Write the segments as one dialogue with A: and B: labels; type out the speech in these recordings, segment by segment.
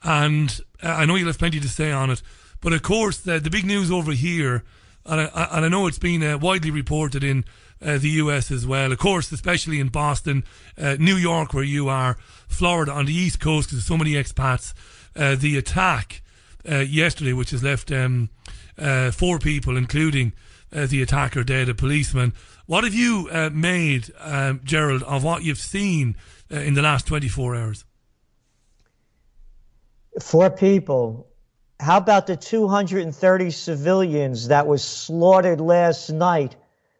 A: And I know you'll have plenty to say on it. But of course, the big news over here, and I know it's been widely reported in the US as well, of course, especially in Boston, New York, where you are, Florida, on the East Coast, because there's so many expats. The attack yesterday, which has left 4 people, including the attacker dead, a policeman. What have you made, Gerald, of what you've seen in the last 24 hours?
B: 4 people. How about the 230 civilians that were slaughtered last night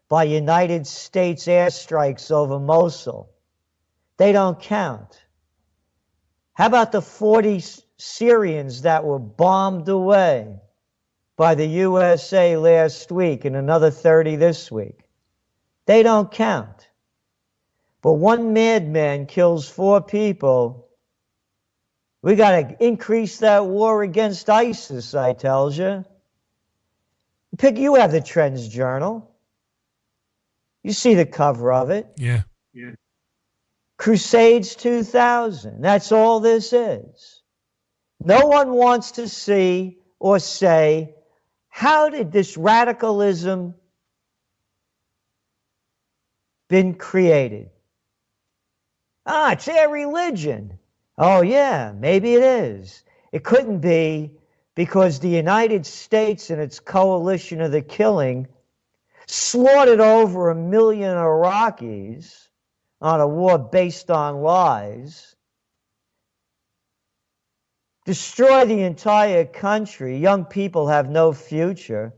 B: by United States airstrikes over Mosul? They don't count. How about the 40 Syrians that were bombed away by the USA last week and another 30 this week? They don't count. But one madman kills 4 people. We got to increase that war against ISIS, I tells you. You have the Trends Journal. You see the cover of it.
A: Yeah.
B: Crusades 2000. That's all this is. No one wants to see or say, how did this radicalism been created? It's their religion. Oh, yeah, maybe it is. It couldn't be, because the United States and its coalition of the killing slaughtered over 1 million Iraqis on a war based on lies, destroy the entire country. Young people have no future.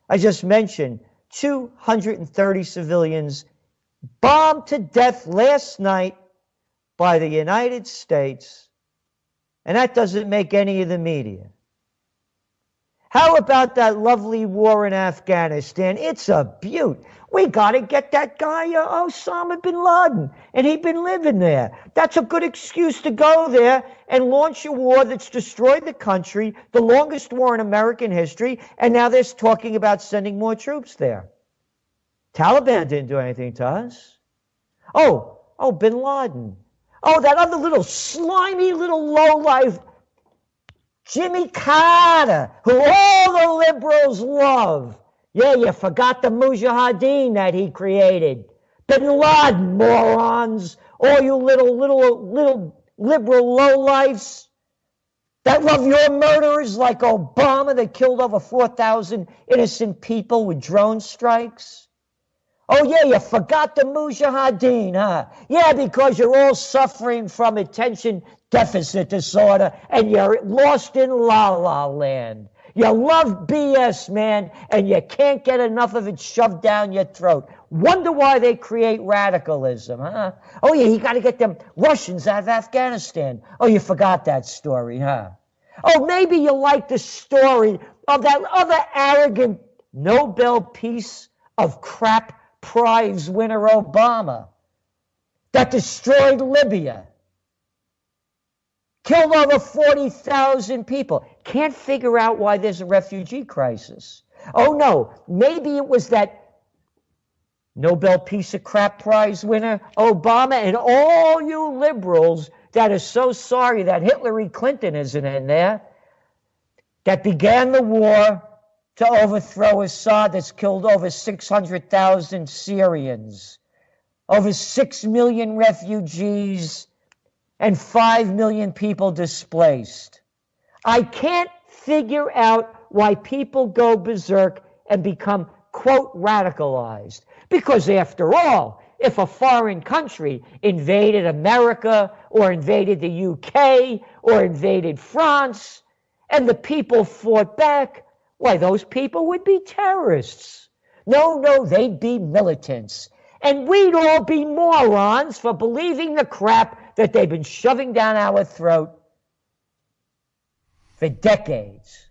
B: I just mentioned 230 civilians bombed to death last night by the United States, and that doesn't make any of the media. How about that lovely war in Afghanistan? It's a beaut. We got to get that guy, Osama bin Laden, and he'd been living there. That's a good excuse to go there and launch a war that's destroyed the country, the longest war in American history, and now they're talking about sending more troops there. Taliban didn't do anything to us. Oh, bin Laden. Oh, that other little slimy little lowlife, Jimmy Carter, who all the liberals love. Yeah, you forgot the Mujahideen that he created. Bin Laden, morons. All you little liberal lowlifes that love your murderers like Obama that killed over 4,000 innocent people with drone strikes. Oh, yeah, you forgot the Mujahideen, huh? Yeah, because you're all suffering from attention deficit disorder and you're lost in la-la land. You love BS, man, and you can't get enough of it shoved down your throat. Wonder why they create radicalism, huh? Oh, yeah, you got to get them Russians out of Afghanistan. Oh, you forgot that story, huh? Oh, maybe you like the story of that other arrogant Nobel Peace of Crap Prize winner Obama that destroyed Libya, killed over 40,000 people. Can't figure out why there's a refugee crisis. Oh no, maybe it was that Nobel Peace of Crap Prize winner Obama and all you liberals that are so sorry that Hillary Clinton isn't in there, that began the war to overthrow Assad that's killed over 600,000 Syrians, over 6 million refugees, and 5 million people displaced. I can't figure out why people go berserk and become, quote, radicalized. Because after all, if a foreign country invaded America or invaded the UK or invaded France and the people fought back, why, those people would be terrorists. No, they'd be militants. And we'd all be morons for believing the crap that they've been shoving down our throat for decades.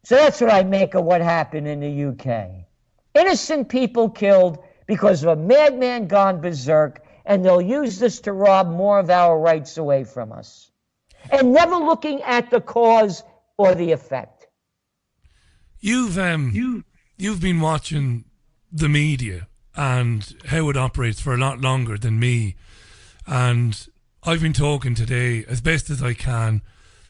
B: So that's what I make of what happened in the UK. Innocent people killed because of a madman gone berserk, and they'll use this to rob more of our rights away from us. And never looking at the cause or the effect.
A: You've been watching the media and how it operates for a lot longer than me, and I've been talking today as best as I can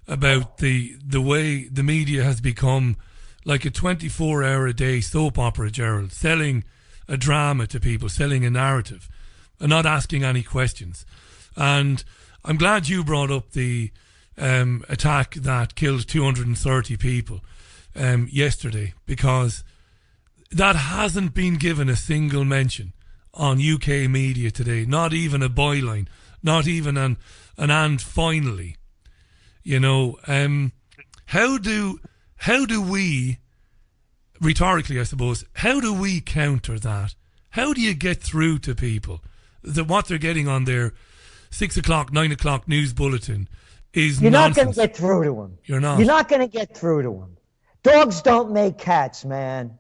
A: about the way the media has become like a 24-hour-a-day soap opera, Gerald, selling a drama to people, selling a narrative, and not asking any questions. And I'm glad you brought up the attack that killed 230 people yesterday, because that hasn't been given a single mention on UK media today, not even a byline, not even an and finally. You know, how do we, rhetorically I suppose, how do we counter that? How do you get through to people that what they're getting on their 6 o'clock, 9 o'clock news bulletin is
B: You're
A: nonsense?
B: not going to get through to them.
A: You're not.
B: You're not going to get through to them. Dogs don't make cats, man.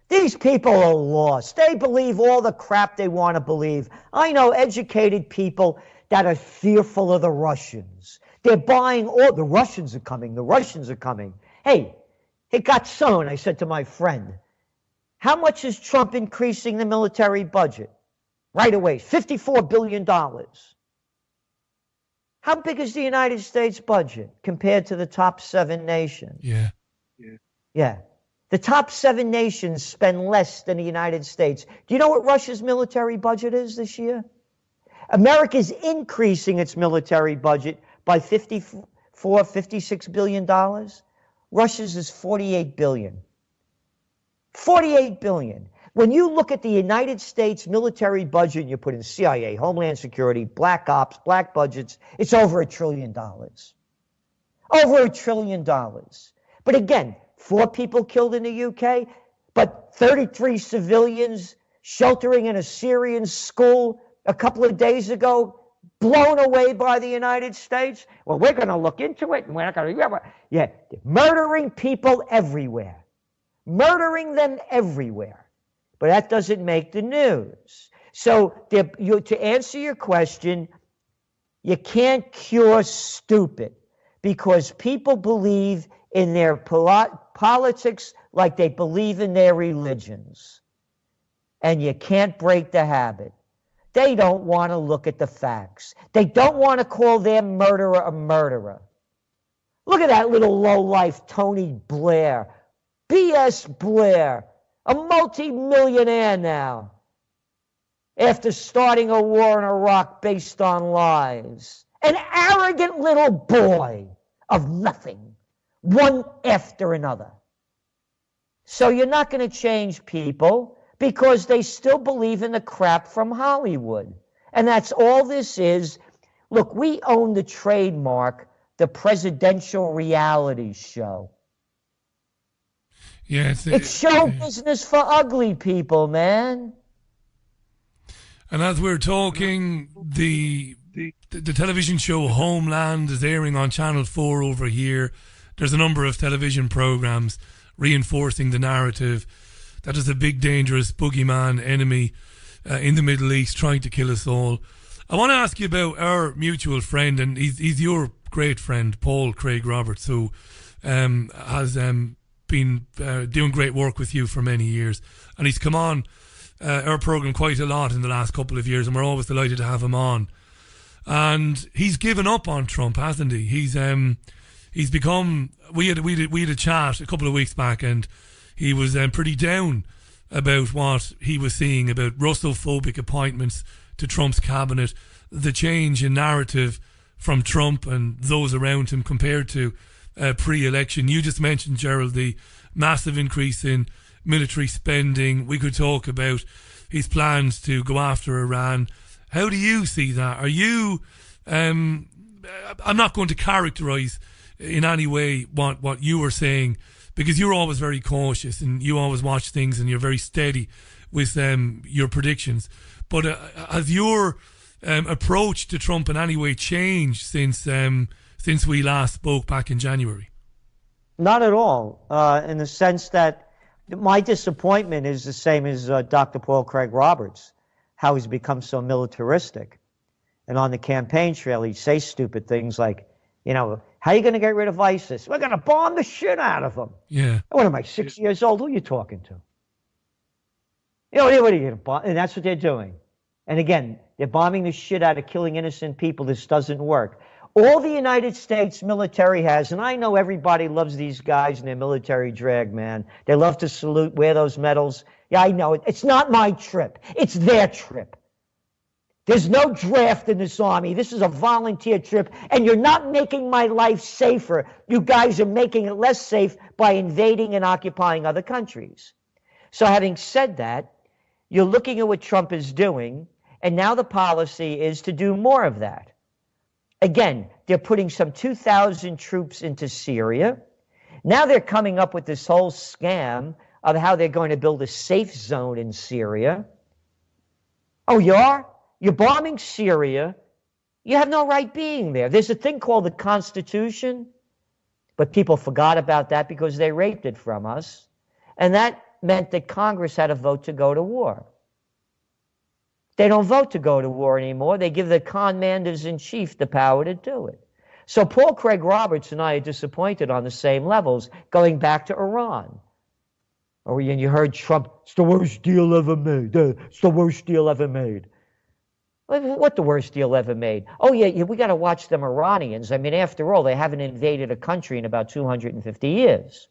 B: These people are lost. They believe all the crap they want to believe. I know educated people that are fearful of the Russians. They're buying all, the Russians are coming, the Russians are coming. Hey, it got sown. I said to my friend, how much is Trump increasing the military budget? Right away, $54 billion. How big is the United States budget compared to the top 7 nations? Yeah. The top 7 nations spend less than the United States. Do you know what Russia's military budget is this year? America's increasing its military budget by $56 billion. Russia's is $48 billion. $48 billion. When you look at the United States military budget, and you put in CIA, Homeland Security, Black Ops, black budgets, it's over $1 trillion. Over $1 trillion. But again, 4 people killed in the UK, but 33 civilians sheltering in a Syrian school a couple of days ago, blown away by the United States. Well, we're going to look into it, and we're not going to. Yeah, murdering people everywhere. Murdering them everywhere. But that doesn't make the news. So to answer your question, you can't cure stupid, because people believe in their politics like they believe in their religions. And you can't break the habit. They don't want to look at the facts. They don't want to call their murderer a murderer. Look at that little lowlife Tony Blair. B.S. Blair, a multi-millionaire now, after starting a war in Iraq based on lies. An arrogant little boy of nothing, one after another. So you're not going to change people, because they still believe in the crap from Hollywood. And that's all this is. Look, we own the trademark, the presidential reality show.
A: Yeah,
B: it's show business for ugly people, man.
A: And as we're talking, the television show Homeland is airing on Channel 4 over here. There's a number of television programs reinforcing the narrative that is a big, dangerous boogeyman enemy in the Middle East trying to kill us all. I want to ask you about our mutual friend, and he's your great friend, Paul Craig Roberts, who has been doing great work with you for many years. And he's come on our programme quite a lot in the last couple of years, and we're always delighted to have him on. And he's given up on Trump, hasn't he? He's become... We had a chat a couple of weeks back, and he was pretty down about what he was seeing about Russophobic appointments to Trump's cabinet, the change in narrative from Trump and those around him compared to pre-election. You just mentioned, Gerald, the massive increase in military spending. We could talk about his plans to go after Iran. How do you see that? Are you... I'm not going to characterise in any way what you were saying, because you're always very cautious and you always watch things and you're very steady with your predictions. But has your approach to Trump in any way changed since we last spoke back in January?
B: Not at all, in the sense that my disappointment is the same as Dr. Paul Craig Roberts, how he's become so militaristic. And on the campaign trail, he'd say stupid things like, you know, how are you going to get rid of ISIS? We're going to bomb the shit out of them.
A: Yeah.
B: What am I, 6 years old? Who are you talking to? You know, what are you going to bomb? And that's what they're doing. And again, they're bombing the shit out of killing innocent people. This doesn't work. All the United States military has, and I know everybody loves these guys in their military drag, man. They love to salute, wear those medals. Yeah, I know it. It's not my trip. It's their trip. There's no draft in this army. This is a volunteer trip, and you're not making my life safer. You guys are making it less safe by invading and occupying other countries. So having said that, you're looking at what Trump is doing, and now the policy is to do more of that. Again, they're putting some 2,000 troops into Syria. Now they're coming up with this whole scam of how they're going to build a safe zone in Syria. Oh, you are? You're bombing Syria. You have no right being there. There's a thing called the Constitution, but people forgot about that because they raped it from us. And that meant that Congress had a vote to go to war. They don't vote to go to war anymore. They give the commanders-in-chief the power to do it. So Paul Craig Roberts and I are disappointed on the same levels, going back to Iran. Or you heard Trump, it's the worst deal ever made. It's the worst deal ever made. What the worst deal ever made? Oh, yeah, we got to watch them Iranians. I mean, after all, they haven't invaded a country in about 250 years.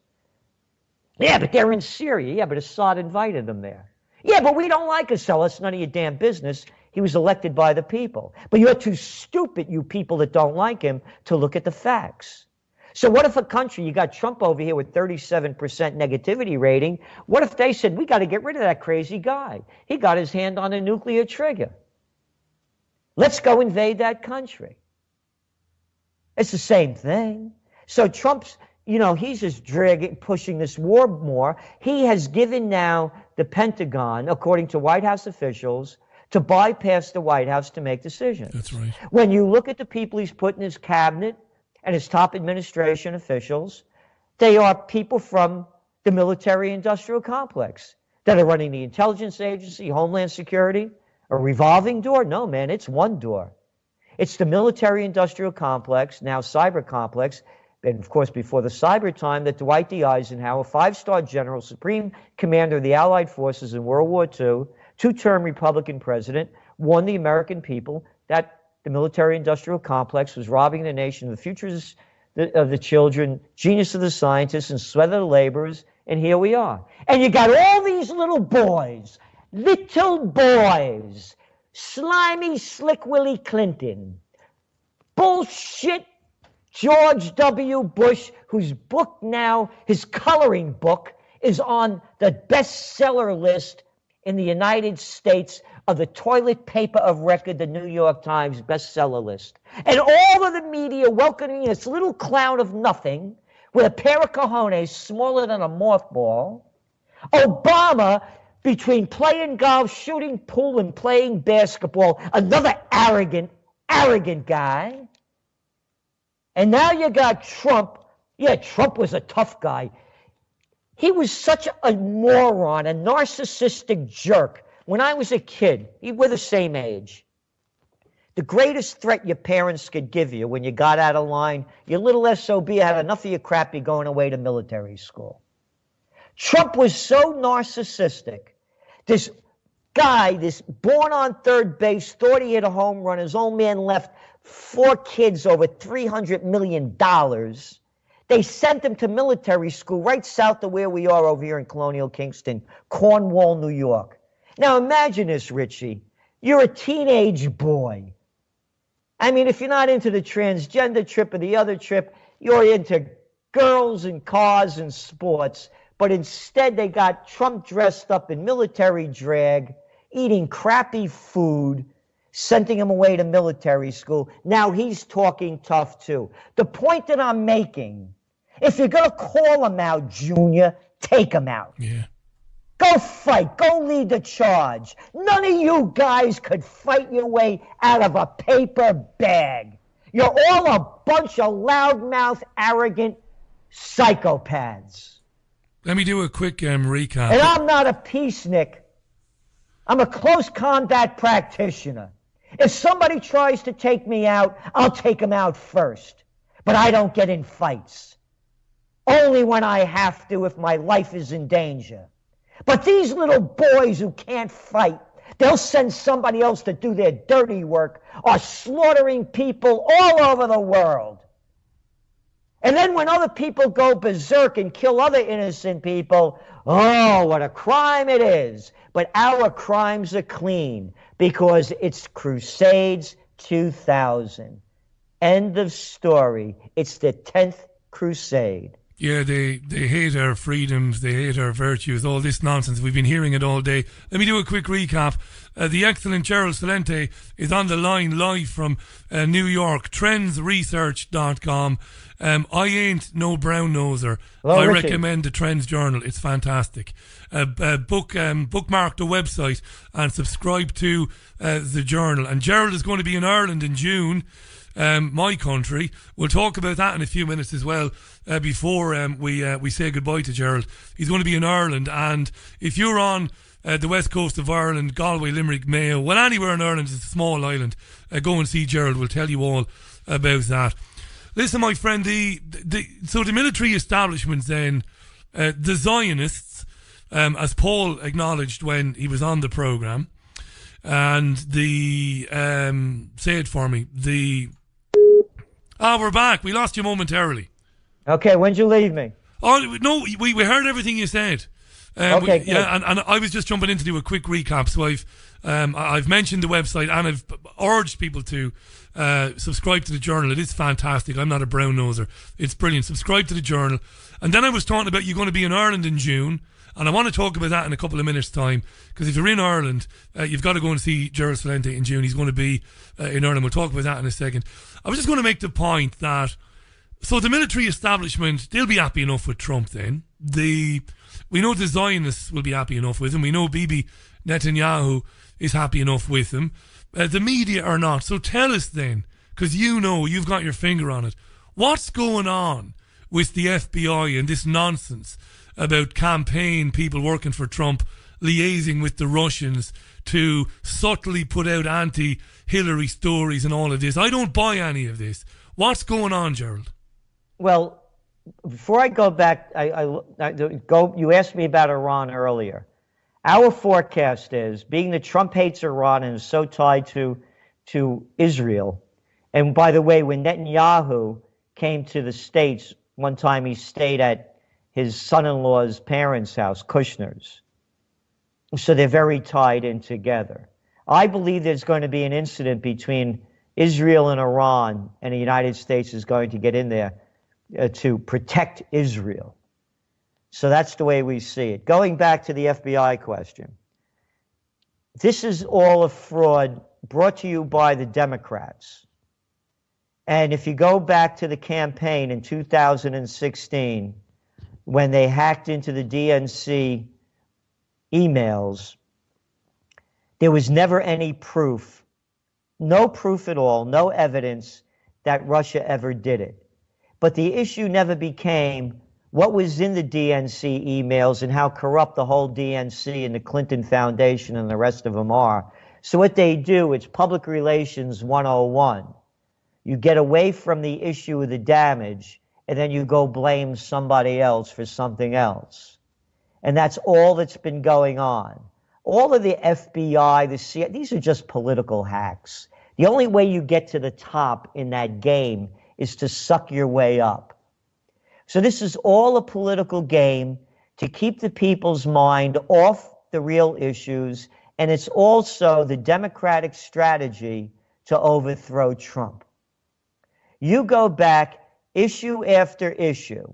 B: Yeah, but they're in Syria. Yeah, but Assad invited them there. Yeah, but we don't like Assad. That's none of your damn business. He was elected by the people. But you're too stupid, you people that don't like him, to look at the facts. So what if a country, you got Trump over here with 37% negativity rating, what if they said, we got to get rid of that crazy guy? He got his hand on a nuclear trigger. Let's go invade that country. It's the same thing. So Trump's, he's just pushing this war more. He has given now the Pentagon, according to White House officials, to bypass the White House to make decisions.
A: That's right.
B: When you look at the people he's put in his cabinet and his top administration officials, they are people from the military-industrial complex that are running the intelligence agency, Homeland Security. A revolving door? No, man, it's one door. It's the military-industrial complex, now cyber complex, and of course before the cyber time that Dwight D. Eisenhower, five-star general, supreme commander of the Allied forces in World War II, two-term Republican president, warned the American people that the military-industrial complex was robbing the nation of the futures of the children, genius of the scientists, and sweat of the laborers, and here we are. And you got all these little boys, slimy, slick Willie Clinton, bullshit George W. Bush, whose book now, his coloring book, is on the bestseller list in the United States of the toilet paper of record, the New York Times bestseller list. And all of the media welcoming this little clown of nothing with a pair of cojones smaller than a mothball. Obama, between playing golf, shooting pool, and playing basketball, another arrogant guy. And now you got Trump. Yeah, Trump was a tough guy. He was such a moron, a narcissistic jerk. When I was a kid, we're the same age. The greatest threat your parents could give you when you got out of line, your little SOB had enough of your crap, you're going away to military school. Trump was so narcissistic. This guy, this born on third base, thought he hit a home run. His old man left 4 kids over $300 million. They sent him to military school right south of where we are over here in Colonial Kingston, Cornwall, New York. Now imagine this, Richie. You're a teenage boy. I mean, if you're not into the transgender trip or the other trip, you're into girls and cars and sports. But instead, they got Trump dressed up in military drag, eating crappy food, sending him away to military school. Now he's talking tough, too. The point that I'm making, if you're going to call him out, Junior, take him out.
A: Yeah.
B: Go fight. Go lead the charge. None of you guys could fight your way out of a paper bag. You're all a bunch of loudmouth, arrogant psychopaths.
A: Let me do a quick recap.
B: And I'm not a peacenik. I'm a close combat practitioner. If somebody tries to take me out, I'll take them out first. But I don't get in fights. Only when I have to, if my life is in danger. But these little boys who can't fight, They'll send somebody else to do their dirty work, are slaughtering people all over the world. And then when other people go berserk and kill other innocent people, oh, what a crime it is. But our crimes are clean because it's Crusades 2000. End of story. It's the 10th crusade.
A: Yeah, they hate our freedoms, they hate our virtues, all this nonsense. We've been hearing it all day. Let me do a quick recap. The excellent Gerald Celente is on the line live from New York, trendsresearch.com. I ain't no brown noser.
B: Hello,
A: I
B: Richard.
A: recommend the Trends Journal. It's fantastic. Bookmark the website and subscribe to the journal. And Gerald is going to be in Ireland in June. My country. We'll talk about that in a few minutes as well. Before we say goodbye to Gerald, he's going to be in Ireland, and if you're on the west coast of Ireland, Galway, Limerick, Mayo, well, anywhere in Ireland, it's a small island. Go and see Gerald. We'll tell you all about that. Listen, my friend, so the military establishments then, the Zionists, as Paul acknowledged when he was on the programme, and the say it for me, we're back. We lost you momentarily.
B: Okay, when'd you leave me?
A: Oh, no, we heard everything you said.
B: Okay, good.
A: Yeah, and I was just jumping in to do a quick recap. So I've mentioned the website, and I've urged people to subscribe to the journal. It is fantastic. I'm not a brown noser. It's brilliant. Subscribe to the journal. And then I was talking about you're going to be in Ireland in June. And I want to talk about that in a couple of minutes' time, because if you're in Ireland, you've got to go and see Gerald Celente in June. He's going to be in Ireland. We'll talk about that in a second. I was just going to make the point that, so the military establishment, they'll be happy enough with Trump then. We know the Zionists will be happy enough with him. We know Bibi Netanyahu is happy enough with him. The media are not. So tell us then, because you've got your finger on it, what's going on with the FBI and this nonsense about campaign people working for Trump liaising with the Russians to subtly put out anti-Hillary stories and all of this? I don't buy any of this. What's going on, Gerald?
B: Well, before I go back, you asked me about Iran earlier. Our forecast is, being that Trump hates Iran and is so tied to Israel, and by the way, when Netanyahu came to the States, one time he stayed at his son-in-law's parents' house, Kushner's. So they're very tied in together. I believe there's going to be an incident between Israel and Iran, and the United States is going to get in there to protect Israel. So that's the way we see it. Going back to the FBI question, this is all a fraud brought to you by the Democrats. And if you go back to the campaign in 2016, when they hacked into the DNC emails, there was never any proof, no proof at all, no evidence that Russia ever did it. But the issue never became what was in the DNC emails and how corrupt the whole DNC and the Clinton Foundation and the rest of them are. So what they do, it's public relations 101. You get away from the issue of the damage, and then you go blame somebody else for something else. And that's all that's been going on. All of the FBI, the CIA, these are just political hacks. The only way you get to the top in that game is to suck your way up. So this is all a political game to keep the people's mind off the real issues, and it's also the Democratic strategy to overthrow Trump. You go back issue after issue.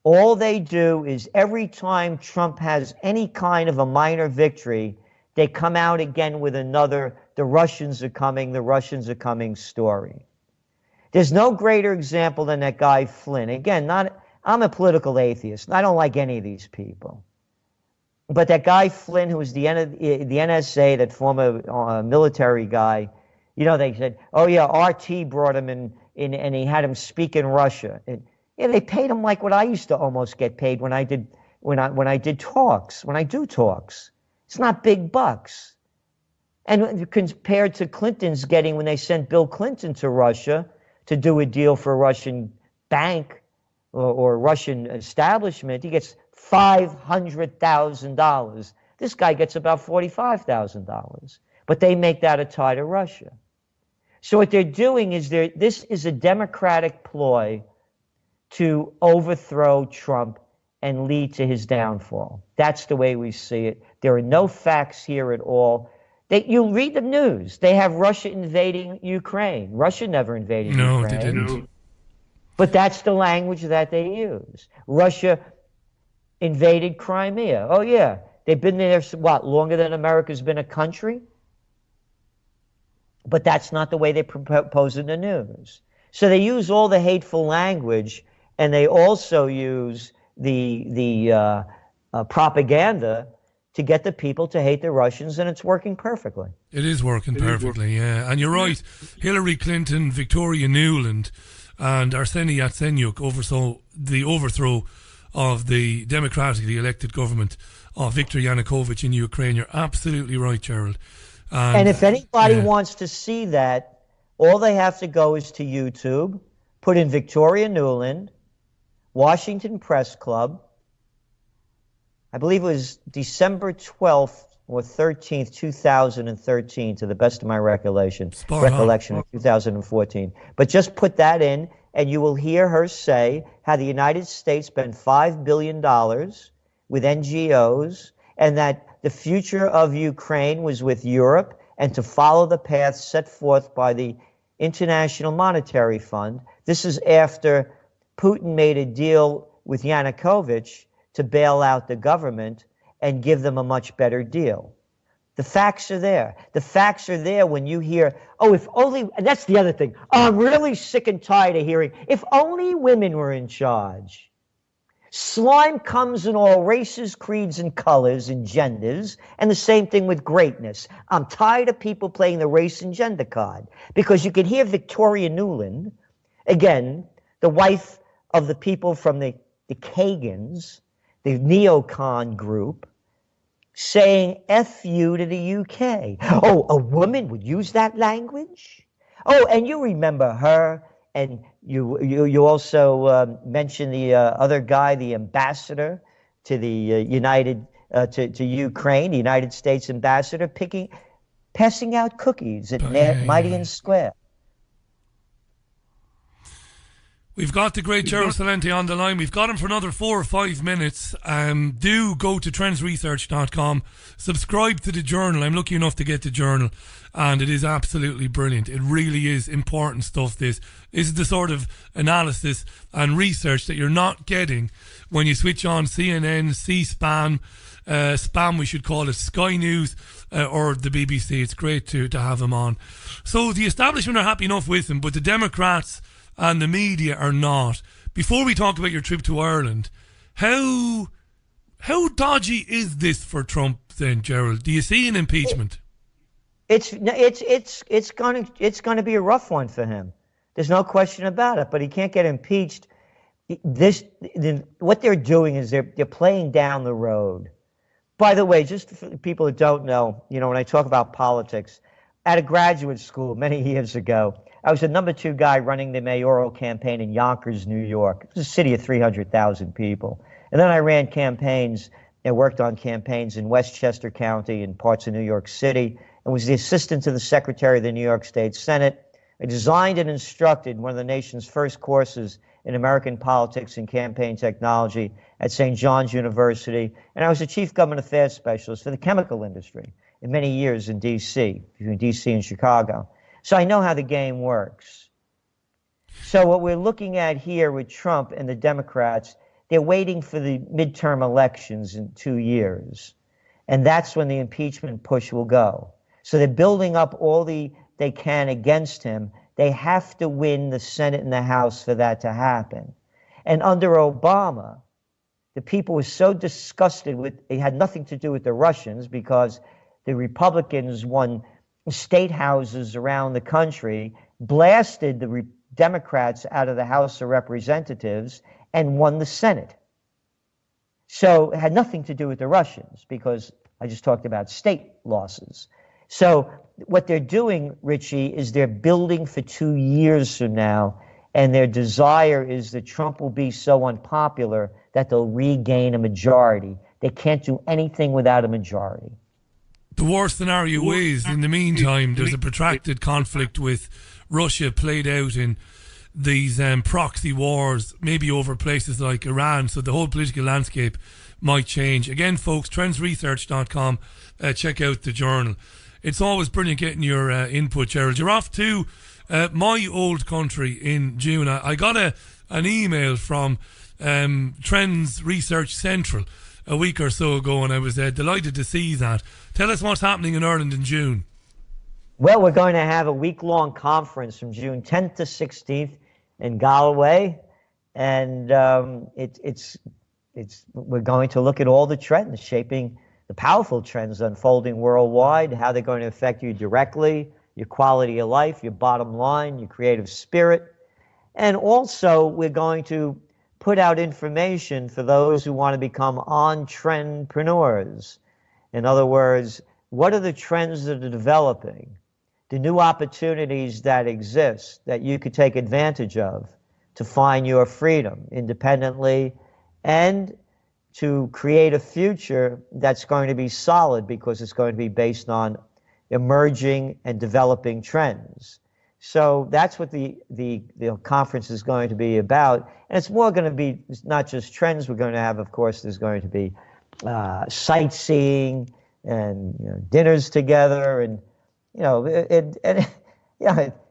B: All they do is every time Trump has any kind of a minor victory, they come out again with another, the Russians are coming story. There's no greater example than that guy Flynn. Again, I'm a political atheist, and I don't like any of these people. But that guy Flynn, who was the NSA, that former military guy, they said, oh yeah, RT brought him in and he had him speak in Russia. And, yeah, they paid him like what I used to almost get paid when I do talks. It's not big bucks. And compared to Clinton's getting when they sent Bill Clinton to Russia to do a deal for a Russian bank or Russian establishment, he gets $500,000. This guy gets about $45,000. But they make that a tie to Russia. So what they're doing is this is a Democratic ploy to overthrow Trump and lead to his downfall. That's the way we see it. There are no facts here at all. You read the news. They have Russia invading Ukraine. Russia never invaded Ukraine.
A: No, they didn't.
B: But that's the language that they use. Russia invaded Crimea. Oh, yeah. They've been there, what, longer than America's been a country? But that's not the way they propose in the news. So they use all the hateful language, and they also use the propaganda to get the people to hate the Russians, and it's working perfectly.
A: It is working perfectly, yeah. And you're right. Hillary Clinton, Victoria Nuland, and Arseniy Yatsenyuk oversaw the overthrow of the democratically elected government of Viktor Yanukovych in Ukraine. You're absolutely right, Gerald.
B: And if anybody wants to see that, all they have to go is to YouTube, put in Victoria Nuland, Washington Press Club. I believe it was December 12th or 13th, 2013, to the best of my recollection of 2014. But just put that in, and you will hear her say how the United States spent $5 billion with NGOs, and that the future of Ukraine was with Europe, and to follow the path set forth by the International Monetary Fund. This is after Putin made a deal with Yanukovych to bail out the government and give them a much better deal. The facts are there. The facts are there when you hear, oh, if only, and that's the other thing. I'm really sick and tired of hearing, if only women were in charge. Slime comes in all races, creeds, and colors and genders, and the same thing with greatness. I'm tired of people playing the race and gender card, because you can hear Victoria Nuland, again, the wife of the people from the Kagans, the neocon group, saying F you to the UK. Oh, a woman would use that language? Oh, and you remember her, and you also mentioned the other guy, the ambassador to the to Ukraine, the United States ambassador, passing out cookies at Mighty Square.
A: We've got the great Gerald Celente on the line. We've got him for another 4 or 5 minutes. Do go to trendsresearch.com. Subscribe to the journal. I'm lucky enough to get the journal, and it is absolutely brilliant. It really is important stuff, this. This is the sort of analysis and research that you're not getting when you switch on CNN, C-SPAN, spam we should call it, Sky News, or the BBC. It's great to have him on. So the establishment are happy enough with him, but the Democrats and the media are not. Before we talk about your trip to Ireland, how dodgy is this for Trump then, Gerald? Do you see an impeachment?
B: It's going to be a rough one for him. There's no question about it. But he can't get impeached. What they're doing is they're playing down the road. By the way, just for people that don't know, when I talk about politics, at a graduate school many years ago, I was the number 2 guy running the mayoral campaign in Yonkers, New York. It was a city of 300,000 people. And then I ran campaigns and worked on campaigns in Westchester County and parts of New York City, and was the assistant to the Secretary of the New York State Senate. I designed and instructed one of the nation's first courses in American politics and campaign technology at St. John's University, and I was the chief government affairs specialist for the chemical industry in many years in D.C., between D.C. and Chicago. So I know how the game works. So what we're looking at here with Trump and the Democrats, they're waiting for the midterm elections in 2 years. And that's when the impeachment push will go. So they're building up all they can against him. They have to win the Senate and the House for that to happen. And under Obama, the people were so disgusted with, it had nothing to do with the Russians, because the Republicans won state houses around the country, blasted the Democrats out of the House of Representatives, and won the Senate. So it had nothing to do with the Russians, because I just talked about state losses. So what they're doing, Richie, is they're building for 2 years from now, and their desire is that Trump will be so unpopular that they'll regain a majority. They can't do anything without a majority.
A: The worst scenario is, in the meantime, there's a protracted conflict with Russia played out in these proxy wars, maybe over places like Iran, so the whole political landscape might change. Again, folks, trendsresearch.com, check out the journal. It's always brilliant getting your input, Gerald. You're off to my old country in June. I got an email from Trends Research Central a week or so ago, and I was delighted to see that. Tell us what's happening in Ireland in June.
B: Well, we're going to have a week-long conference from June 10th to 16th in Galway, and we're going to look at all the trends shaping the powerful trends unfolding worldwide, how they're going to affect you directly, your quality of life, your bottom line, your creative spirit, and also we're going to put out information for those who want to become on-trendpreneurs. In other words, what are the trends that are developing, the new opportunities that exist that you could take advantage of to find your freedom independently and to create a future that's going to be solid because it's going to be based on emerging and developing trends. So that's what the conference is going to be about. And it's more going to be not just trends. We're going to have, of course, there's going to be sightseeing and dinners together. And,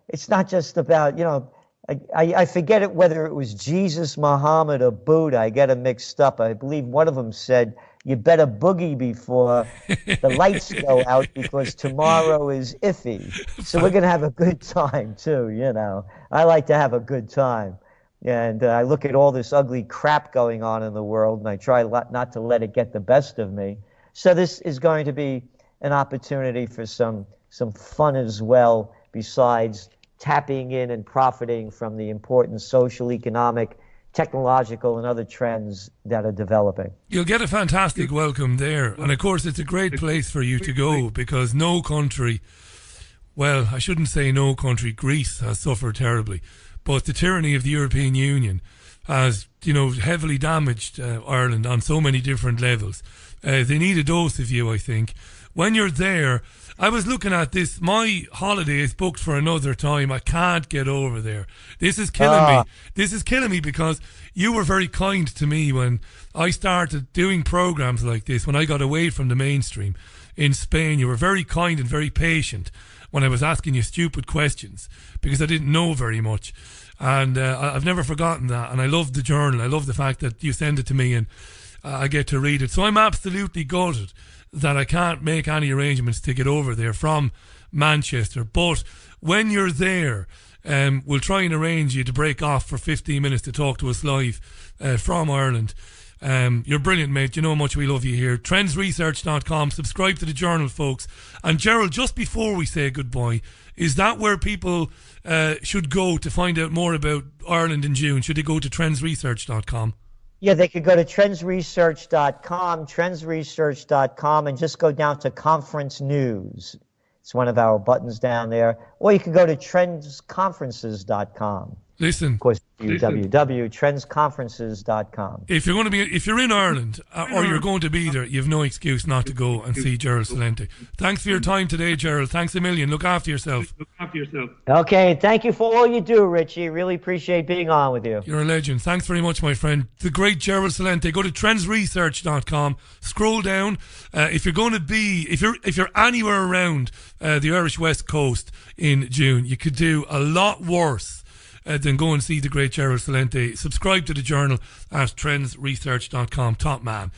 B: it's not just about, I forget it whether it was Jesus, Muhammad, or Buddha. I get them mixed up. I believe one of them said, you better boogie before the lights go out because tomorrow is iffy. So we're going to have a good time too, I like to have a good time. And I look at all this ugly crap going on in the world, and I try not to let it get the best of me. So this is going to be an opportunity for some fun as well, besides tapping in and profiting from the important social, economic, technological and other trends that are developing.
A: You'll get a fantastic welcome there. And of course, it's a great place for you to go because no country, well, I shouldn't say no country, Greece has suffered terribly. But the tyranny of the European Union has, heavily damaged Ireland on so many different levels. They need a dose of you, I think. When you're there, I was looking at this. My holiday is booked for another time. I can't get over there. This is killing me. This is killing me because you were very kind to me when I started doing programs like this, when I got away from the mainstream in Spain. You were very kind and very patient when I was asking you stupid questions because I didn't know very much. And I've never forgotten that. And I love the journal. I love the fact that you send it to me and I get to read it. So I'm absolutely gutted that I can't make any arrangements to get over there from Manchester. But when you're there, we'll try and arrange you to break off for 15 minutes to talk to us live from Ireland. You're brilliant, mate. You know how much we love you here. Trendsresearch.com. Subscribe to the journal, folks. And Gerald, just before we say goodbye, is that where people should go to find out more about Ireland in June? Should they go to trendsresearch.com?
B: Yeah, they could go to trendsresearch.com, and just go down to conference news. It's one of our buttons down there. Or you could go to trendsconferences.com.
A: Listen,
B: of course, www.trendsconferences.com.
A: If you're in Ireland or you're going to be there, you have no excuse not to go and see Gerald Celente. Thanks for your time today, Gerald. Thanks a million. Look after yourself.
B: Okay, thank you for all you do, Richie. Really appreciate being on with you.
A: You're a legend. Thanks very much, my friend. The great Gerald Celente. Go to trendsresearch.com. Scroll down. If you're going to be, if you're anywhere around the Irish West Coast in June, you could do a lot worse then go and see the great Gerald Celente. Subscribe to the journal at trendsresearch.com. Top man.